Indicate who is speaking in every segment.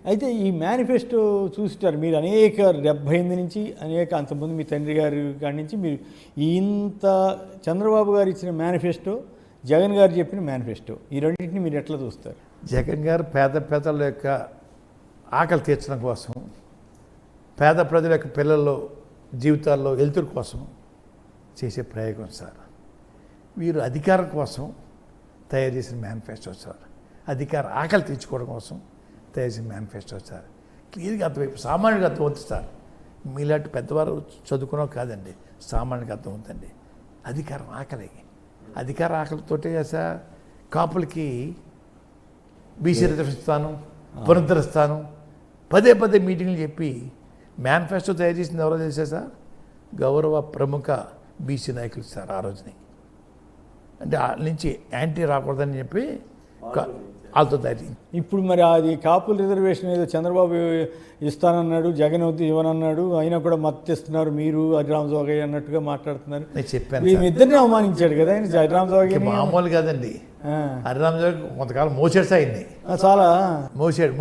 Speaker 1: అయితే ఈ మేనిఫెస్టో చూస్తారు మీరు అనేక 78 నుంచి అనేక అంతకుముందు మీ తండ్రి గారి కాడి నుంచి మీరు ఇంత చంద్రబాబు గారు ఇచ్చిన మేనిఫెస్టో, జగన్ గారు చెప్పిన మేనిఫెస్టో, ఈ రెండింటిని మీరు ఎట్లా చూస్తారు?
Speaker 2: జగన్ గారు పేదల యొక్క ఆకలి తీర్చడం కోసం, పేద ప్రజల యొక్క పిల్లల్లో జీవితాల్లో వెలుతురు కోసం చేసే ప్రయోగం సార్. వీరు అధికారం కోసం తయారు చేసిన మేనిఫెస్టో సార్. అధికార ఆకలి తీర్చుకోవడం కోసం తయారు చేసిన మేనిఫెస్టో సార్. క్లియర్గా అర్థమైపు సామాన్యుడికి అర్థమవుతుంది సార్. మీలాంటి పెద్దవారు చదువుకున్నాం కాదండి, సామాన్యుడికి అర్థమవుతుందండి. అధికార ఆకలితోటే సార్ కాపులకి బీసీ రిజర్వేషన్ పునరుద్ధరిస్తాను పదే మీటింగ్లు చెప్పి మేనిఫెస్టో తయారు చేసింది ఎవరో తెలుసా సార్? గౌరవ ప్రముఖ బీసీ నాయకులు సార్. ఆ రోజుని అంటే వాళ్ళ నుంచి యాంటీ రాకూడదని చెప్పి వాళ్ళతో తయారు.
Speaker 1: ఇప్పుడు మరి అది కాపుల రిజర్వేషన్ ఏదో చంద్రబాబు ఇస్తానన్నాడు, జగన్ ఇవ్వనన్నాడు, అయినా కూడా మద్దతు ఇస్తున్నారు మీరు, హరిరామ జోగయ్య అన్నట్టుగా మాట్లాడుతున్నారు.
Speaker 2: నేను చెప్పాను
Speaker 1: మీ ఇద్దరిని అవమానించాడు కదా ఆయన, హరిరామ జోగయ్య.
Speaker 2: మామూలు కాదండి, హరిరామ జోగయ్య కొంతకాలం మోసాడు ఆయన్ని. చాలా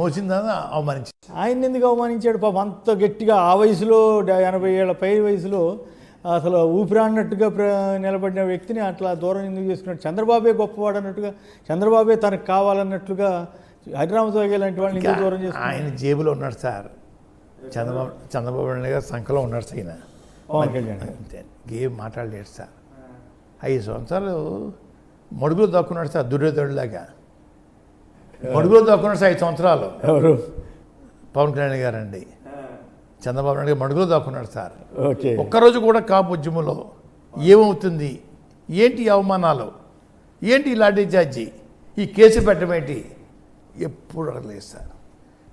Speaker 2: మోసిందని అవమానించాడు.
Speaker 1: ఆయన ఎందుకు అవమానించాడు పాపం? అంత గట్టిగా ఆ వయసులో 80 ఏళ్ల పై వయసులో అసలు ఊపిరాన్నట్టుగా నిలబడిన వ్యక్తిని అట్లా దూరం ఎందుకు చేసుకున్నాడు? చంద్రబాబే గొప్పవాడు అన్నట్టుగా, చంద్రబాబే తనకు కావాలన్నట్లుగా హరిరామ జోగయ్య లాంటి వాళ్ళని ఎందుకు దూరం చేసుకున్నాడు?
Speaker 2: ఆయన జేబులో ఉన్నాడు సార్. చంద్రబాబు నాయుడు గారు సంఖలో ఉన్నాడు సార్. ఆయన
Speaker 1: పవన్ కళ్యాణ్
Speaker 2: గేమ్ మాట్లాడలేడు సార్. 5 సంవత్సరాలు మడుగులో దాక్కున్నాడు సార్, దుర్యోధనుడిలాగా మడుగులో దాక్కున్నాడు సార్ 5 సంవత్సరాలు.
Speaker 1: ఎవరు?
Speaker 2: పవన్ కళ్యాణ్ గారండి. చంద్రబాబు నాయుడు గారు మడుగులో దాక్కున్నాడు సార్.
Speaker 1: ఓకే.
Speaker 2: ఒక్కరోజు కూడా కాపు ఉద్యమంలో ఏమవుతుంది, ఏంటి అవమానాలు, ఏంటి ఇలాంటి జాడ్జి, ఈ కేసు పెట్టమేంటి ఎప్పుడు అడగలేదు సార్.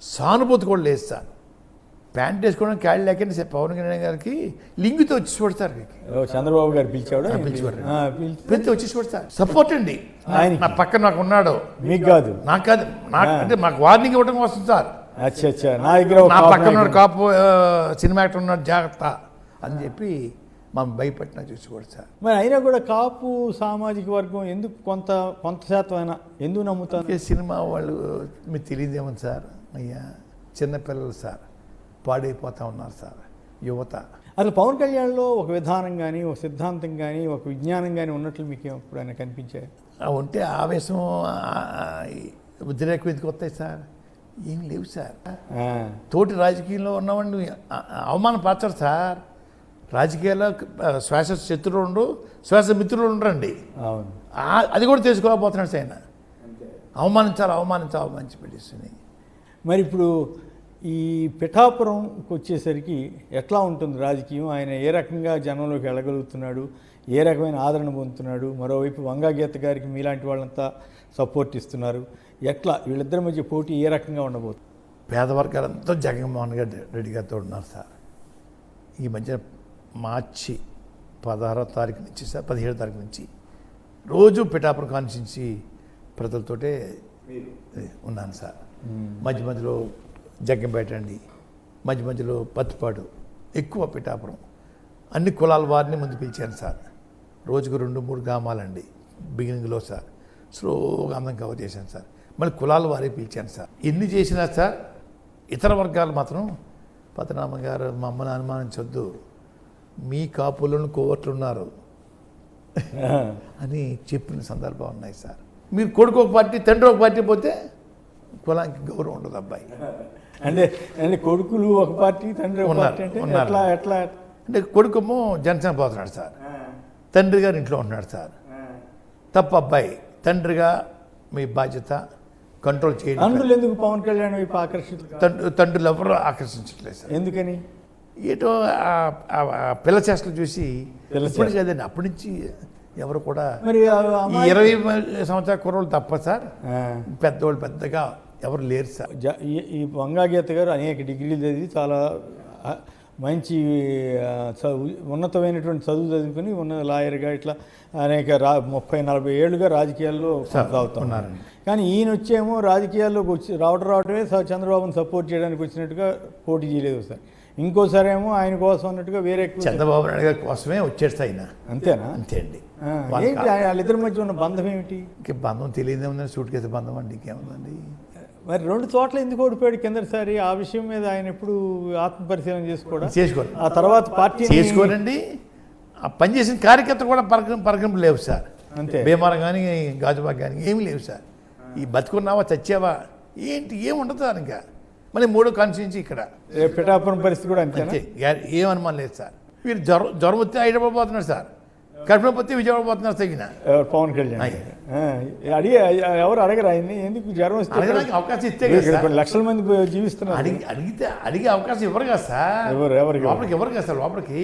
Speaker 2: సానుభూతి కూడా లేదు సార్. ప్యాంట్ వేసుకోవడం క్యాడ్ లేకంటే పవన్ కళ్యాణ్ గారికి లింగితో వచ్చి చూడతారు.
Speaker 1: చంద్రబాబు గారు పిలిచాడు,
Speaker 2: పిలిచి వచ్చి చూడతారు. సపోర్ట్ అండి. నా పక్కన నాకు ఉన్నాడు,
Speaker 1: మీకు కాదు,
Speaker 2: నాకు కాదు, అంటే మాకు వార్నింగ్ ఇవ్వడం వస్తుంది సార్.
Speaker 1: నా దగ్గర
Speaker 2: నా పక్కన ఉన్నాడు కాపు సినిమా యాక్టర్ ఉన్నాడు, జాగ్రత్త అని చెప్పి మనం భయపెట్టినా చూసుకోడు సార్.
Speaker 1: మరి అయినా కూడా కాపు సామాజిక వర్గం ఎందుకు కొంత శాతం అయినా ఎందుకు నమ్ముతాను?
Speaker 2: సినిమా వాళ్ళు మీకు తెలియదేమో సార్. అయ్యా చిన్నపిల్లలు సార్ పాడైపోతూ ఉన్నారు సార్, యువత.
Speaker 1: అసలు పవన్ కళ్యాణ్లో ఒక విధానం కానీ, ఒక సిద్ధాంతం కానీ, ఒక విజ్ఞానం కానీ ఉన్నట్లు మీకు ఎప్పుడైనా కనిపించాయి?
Speaker 2: ఉంటే ఆవేశం ఉద్రేకం ఎందుకు వస్తాయి సార్? ఏం లేవు సార్. తోటి రాజకీయంలో ఉన్నవాడిని అవమానపరచరు సార్. రాజకీయాల్లో శ్వాస శత్రువులు ఉండరు, శ్వాస మిత్రులు ఉండరండి.
Speaker 1: అవును,
Speaker 2: అది కూడా తెలుసుకోలేకపోతున్నాడు సార్. ఆయన అవమానించి పెట్టేస్తుంది.
Speaker 1: మరి ఇప్పుడు ఈ పిఠాపురంకి వచ్చేసరికి ఎట్లా ఉంటుంది రాజకీయం? ఆయన ఏ రకంగా జనంలోకి వెళ్ళగలుగుతున్నాడు, ఏ రకమైన ఆదరణ పొందుతున్నాడు? మరోవైపు వంగాగీత గారికి మీలాంటి వాళ్ళంతా సపోర్ట్ ఇస్తున్నారు. ఎట్లా వీళ్ళిద్దరి మధ్య పోటీ ఏ రకంగా ఉండబోతుంది?
Speaker 2: పేదవర్గాలంతా జగన్మోహన్ రెడ్డి గారితో ఉన్నారు సార్. ఈ మధ్య మార్చి 16వ తారీఖు నుంచి సార్ 17వ తారీఖు నుంచి రోజు పిఠాపురం కాన్స్టిట్యున్సీ ప్రజలతోటే ఉన్నాను సార్. మధ్యలో జగ్గంపేట అండి, మధ్యలో పత్తిపాడు, ఎక్కువ పిఠాపురం. అన్ని కులాల వారిని ముందు పిలిచాను సార్. రోజుకు 2-3 గ్రామాలండి బిగినింగ్లో సార్. స్లోగా అందం కవర్ చేశాను సార్. మళ్ళీ కులాల వారికి పిలిచాను సార్. ఎన్ని చేసినా సార్ ఇతర వర్గాలు మాత్రం పద్మనాభం గారు మమ్మల్ని అనుమానించొద్దు, మీ కాపులను కోవర్ట్లు ఉన్నారు అని చెప్పిన సందర్భాలు ఉన్నాయి సార్. మీరు కొడుకు ఒక పార్టీ, తండ్రి ఒక పార్టీ పోతే కులానికి గౌరవం ఉండదు అబ్బాయి.
Speaker 1: అంటే కొడుకులు ఒక పార్టీ, తండ్రి ఒక పార్టీ ఎట్లా?
Speaker 2: అంటే కొడుకేమో జనసేన పోతున్నాడు సార్, తండ్రి గారు ఇంట్లో ఉంటున్నాడు సార్. తప్ప అబ్బాయి, తండ్రిగా మీ బాధ్యత కంట్రోల్ చేయండి.
Speaker 1: తండ్రులు ఎందుకు పవన్ కళ్యాణ్ వైపు
Speaker 2: తండ్రులు ఎవరు ఆకర్షించట్లేదు సార్.
Speaker 1: ఎందుకని?
Speaker 2: ఏటో పిల్ల చేష్టలు చూసి ఇప్పుడు కదండి, అప్పటి నుంచి ఎవరు కూడా
Speaker 1: మరి
Speaker 2: 20 సంవత్సరాల కుర్రోళ్ళు తప్ప సార్, పెద్దవాళ్ళు పెద్దగా ఎవరు లేరు సార్.
Speaker 1: ఈ వంగాగీత గారు అనేక డిగ్రీలు చదివి చాలా మంచి ఉన్నతమైనటువంటి చదువు చదువుకుని ఉన్న లాయర్గా ఇట్లా అనేక 30-40 ఏళ్ళుగా రాజకీయాల్లో సాగుతున్నారు. కానీ ఈయన వచ్చేమో రాజకీయాల్లోకి రావడమే చంద్రబాబును సపోర్ట్ చేయడానికి వచ్చినట్టుగా పోటీ చేయలేదు సార్. ఇంకోసారి ఏమో ఆయన కోసం అన్నట్టుగా వేరే
Speaker 2: చంద్రబాబు నాయుడు గారి కోసమే వచ్చేస్తా ఆయన.
Speaker 1: అంతేనా?
Speaker 2: అంతే అండి.
Speaker 1: వాళ్ళిద్దరి మధ్య ఉన్న బంధం ఏమిటి?
Speaker 2: బంధం తెలియదే ఉందండి, సూట్ కేసు బంధం అండి, ఇంకేముందండి.
Speaker 1: మరి 2 చోట్ల ఎందుకు ఓడిపోయాడు కిందసారి? ఆ విషయం మీద ఆయన ఎప్పుడు ఆత్మపరిశీలన చేసుకోవడం,
Speaker 2: చేసుకోండి,
Speaker 1: ఆ తర్వాత పార్టీ
Speaker 2: చేసుకోనండి. ఆ పనిచేసిన కార్యకర్త కూడా పరకంపు లేవు సార్.
Speaker 1: అంతే.
Speaker 2: భీమారం కానీ గాజుబాగ్ కానీ ఏమీ లేవు సార్. ఈ బతుకున్నావా చచ్చావా ఏంటి ఏమి ఉండదు సార్. ఇంకా మళ్ళీ 3వ కాన్స్టిట్యున్సీ ఇక్కడ
Speaker 1: పిఠాపురం పరిస్థితి కూడా అంతే.
Speaker 2: అంతే, ఏం అనుమానం లేదు సార్. వీరు జ్వరం వస్తే హైదరాబాద్ పోతున్నారు సార్, కడుపులో పోతే విజయవాడ పోతున్నారు తగిన.
Speaker 1: పవన్ కళ్యాణ్ అడిగి ఎవరు అడగరు ఆయన్ని, ఎందుకు జ్వరం వస్తే
Speaker 2: అడగడానికి అవకాశం ఇస్తే కదా సార్.
Speaker 1: కొన్ని లక్షల మంది జీవిస్తున్నారు.
Speaker 2: అడిగే అవకాశం ఇవ్వరు కదా సార్. లోపలికి ఎవరు కదా సార్ లోపలికి.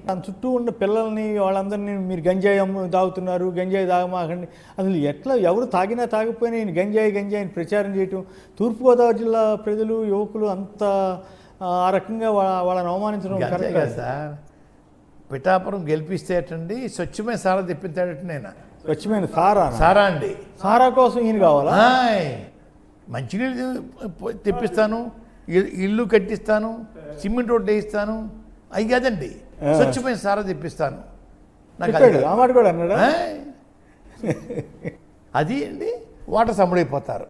Speaker 1: దాని చుట్టూ ఉన్న పిల్లల్ని వాళ్ళందరినీ మీరు గంజాయి తాగుతున్నారు, గంజాయి తాగమాకండి, అసలు ఎట్లా ఎవరు తాగినా తాగిపోయినా ఈయన గంజాయిని ప్రచారం చేయటం, తూర్పుగోదావరి జిల్లా ప్రజలు యువకులు అంత ఆ రకంగా వాళ్ళని అవమానించడం కరెక్ట్
Speaker 2: కదా సార్. పిఠాపురం గెలిపిస్తేటండి స్వచ్ఛమైన సారా తెప్పించాడట. నేను
Speaker 1: స్వచ్ఛమైన
Speaker 2: సారా అండి,
Speaker 1: సారా కోసం ఈయన కావాలా?
Speaker 2: మంచినీళ్ళు తెప్పిస్తాను, ఇల్లు కట్టిస్తాను, సిమెంట్ రోడ్డు వేయిస్తాను, అవి కాదండి స్వచ్ఛమైన సారా తెప్పిస్తాను. నాకు
Speaker 1: ఆ మాట కూడా అన్నాడా?
Speaker 2: అది అండి వాటర్ సమ్ముడైపోతారు.